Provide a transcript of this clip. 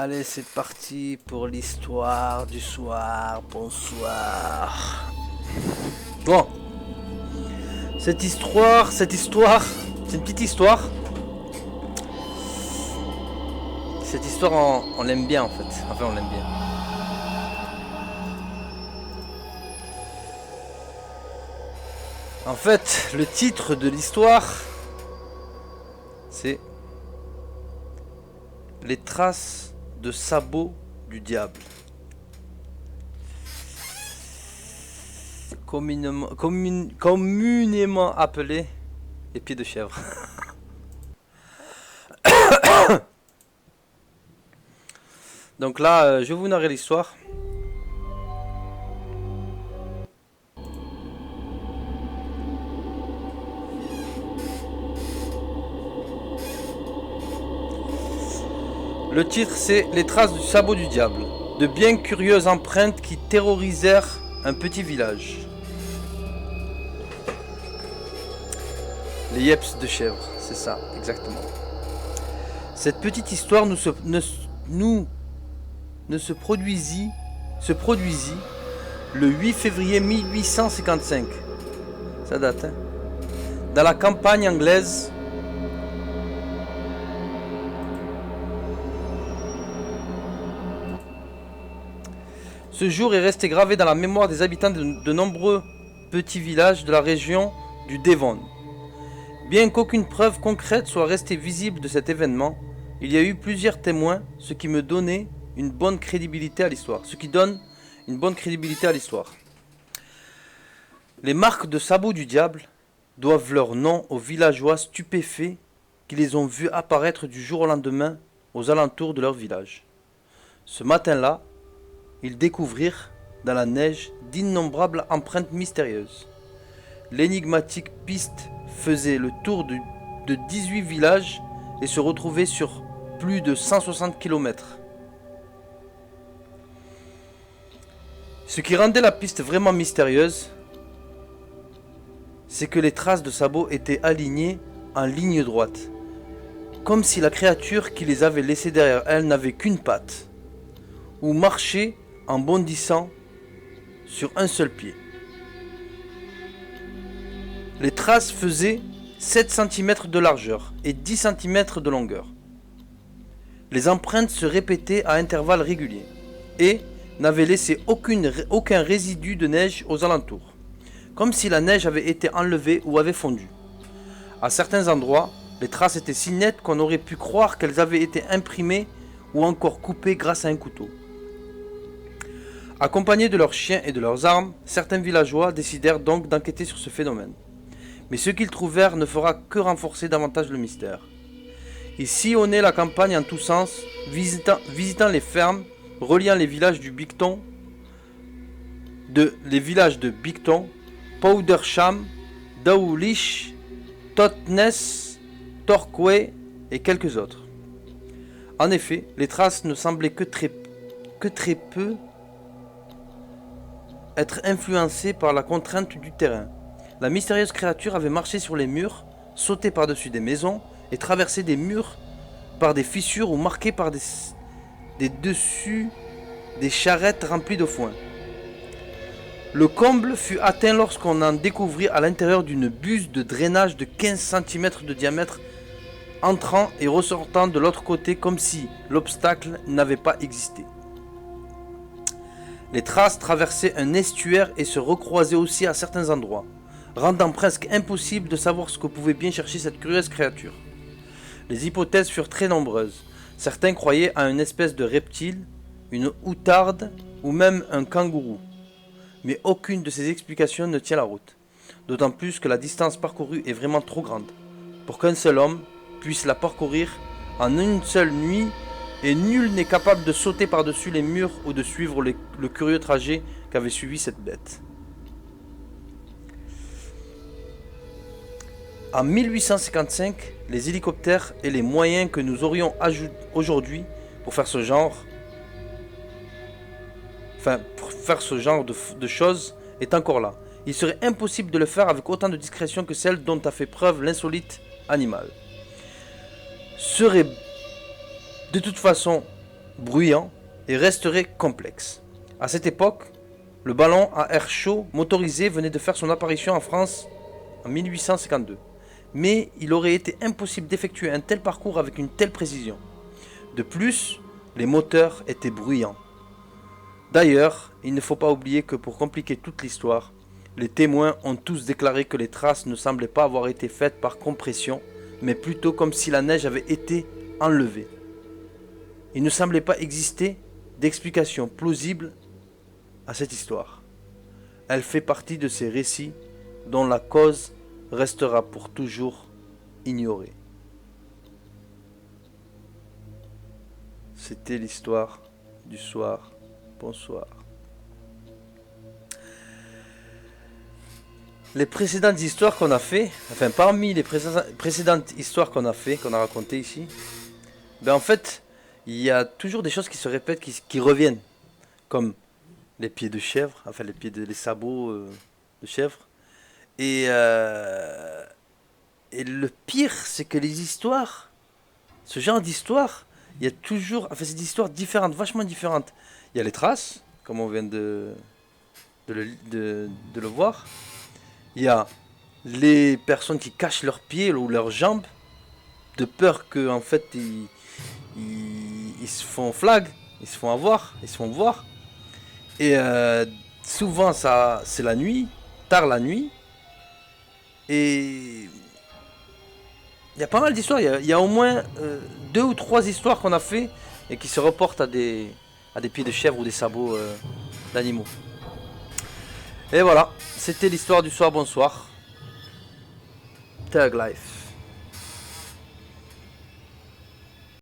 Allez, c'est parti pour l'histoire du soir. Bonsoir. Bon, cette histoire, c'est une petite histoire. Cette histoire, on l'aime bien en fait. Enfin, on l'aime bien. En fait, le titre de l'histoire, c'est Les traces de sabots du diable. Communément appelé les pieds de chèvre. Donc là, je vais vous narrer l'histoire. Le titre, c'est Les traces du sabot du diable. De bien curieuses empreintes qui terrorisèrent un petit village. Les yeps de chèvre, c'est ça, exactement. Cette petite histoire ne se produisit le 8 février 1855. Ça date, hein? Dans la campagne anglaise. Ce jour est resté gravé dans la mémoire des habitants de nombreux petits villages de la région du Devon. Bien qu'aucune preuve concrète soit restée visible de cet événement, il y a eu plusieurs témoins, ce qui donne une bonne crédibilité à l'histoire. Les marques de sabots du diable doivent leur nom aux villageois stupéfaits qui les ont vus apparaître du jour au lendemain aux alentours de leur village. Ce matin-là, ils découvrirent dans la neige d'innombrables empreintes mystérieuses. L'énigmatique piste faisait le tour de 18 villages et se retrouvait sur plus de 160 km. Ce qui rendait la piste vraiment mystérieuse, c'est que les traces de sabots étaient alignées en ligne droite, comme si la créature qui les avait laissées derrière elle n'avait qu'une patte, ou marchait en bondissant sur un seul pied. Les traces faisaient 7 cm de largeur et 10 cm de longueur. Les empreintes se répétaient à intervalles réguliers et n'avaient laissé aucun résidu de neige aux alentours, comme si la neige avait été enlevée ou avait fondu. À certains endroits, les traces étaient si nettes qu'on aurait pu croire qu'elles avaient été imprimées ou encore coupées grâce à un couteau. Accompagnés de leurs chiens et de leurs armes, certains villageois décidèrent donc d'enquêter sur ce phénomène. Mais ce qu'ils trouvèrent ne fera que renforcer davantage le mystère. Ils sillonnaient la campagne en tous sens, visitant les fermes, reliant les villages de Bicton, Powdersham, Dawlish, Totnes, Torquay et quelques autres. En effet, les traces ne semblaient que très peu être influencées par la contrainte du terrain. La mystérieuse créature avait marché sur les murs, sauté par-dessus des maisons et traversé des murs par des fissures ou marqué par des dessus des charrettes remplies de foin. Le comble fut atteint lorsqu'on en découvrit à l'intérieur d'une buse de drainage de 15 cm de diamètre entrant et ressortant de l'autre côté comme si l'obstacle n'avait pas existé. Les traces traversaient un estuaire et se recroisaient aussi à certains endroits, rendant presque impossible de savoir ce que pouvait bien chercher cette curieuse créature. Les hypothèses furent très nombreuses. Certains croyaient à une espèce de reptile, une outarde ou même un kangourou. Mais aucune de ces explications ne tient la route, d'autant plus que la distance parcourue est vraiment trop grande pour qu'un seul homme puisse la parcourir en une seule nuit, et nul n'est capable de sauter par-dessus les murs ou de suivre le curieux trajet qu'avait suivi cette bête. En 1855, les hélicoptères et les moyens que nous aurions aujourd'hui pour faire ce genre de choses est encore là. Il serait impossible de le faire avec autant de discrétion que celle dont a fait preuve l'insolite animal. Serait de toute façon bruyant et resterait complexe. À cette époque, le ballon à air chaud motorisé venait de faire son apparition en France en 1852. Mais il aurait été impossible d'effectuer un tel parcours avec une telle précision. De plus, les moteurs étaient bruyants. D'ailleurs, il ne faut pas oublier que pour compliquer toute l'histoire, les témoins ont tous déclaré que les traces ne semblaient pas avoir été faites par compression, mais plutôt comme si la neige avait été enlevée. Il ne semblait pas exister d'explication plausible à cette histoire. Elle fait partie de ces récits dont la cause restera pour toujours ignorée. C'était l'histoire du soir. Bonsoir. Les précédentes histoires qu'on a fait, enfin parmi les précédentes histoires qu'on a fait, qu'on a racontées ici, ben en fait, il y a toujours des choses qui se répètent, qui reviennent, comme les pieds de chèvre, enfin les sabots de chèvre. Et le pire, c'est que les histoires, ce genre d'histoire, il y a toujours, enfin c'est des histoires différentes, vachement différentes. Il y a les traces, comme on vient de le voir. Il y a les personnes qui cachent leurs pieds ou leurs jambes, de peur que en fait ils se font flag, ils se font avoir, ils se font voir. Et souvent ça c'est la nuit, tard la nuit. Et il y a pas mal d'histoires, il y a au moins 2 ou 3 histoires qu'on a fait et qui se reportent à des pieds de chèvre ou des sabots d'animaux. Et voilà, c'était l'histoire du soir, bonsoir. Thug Life.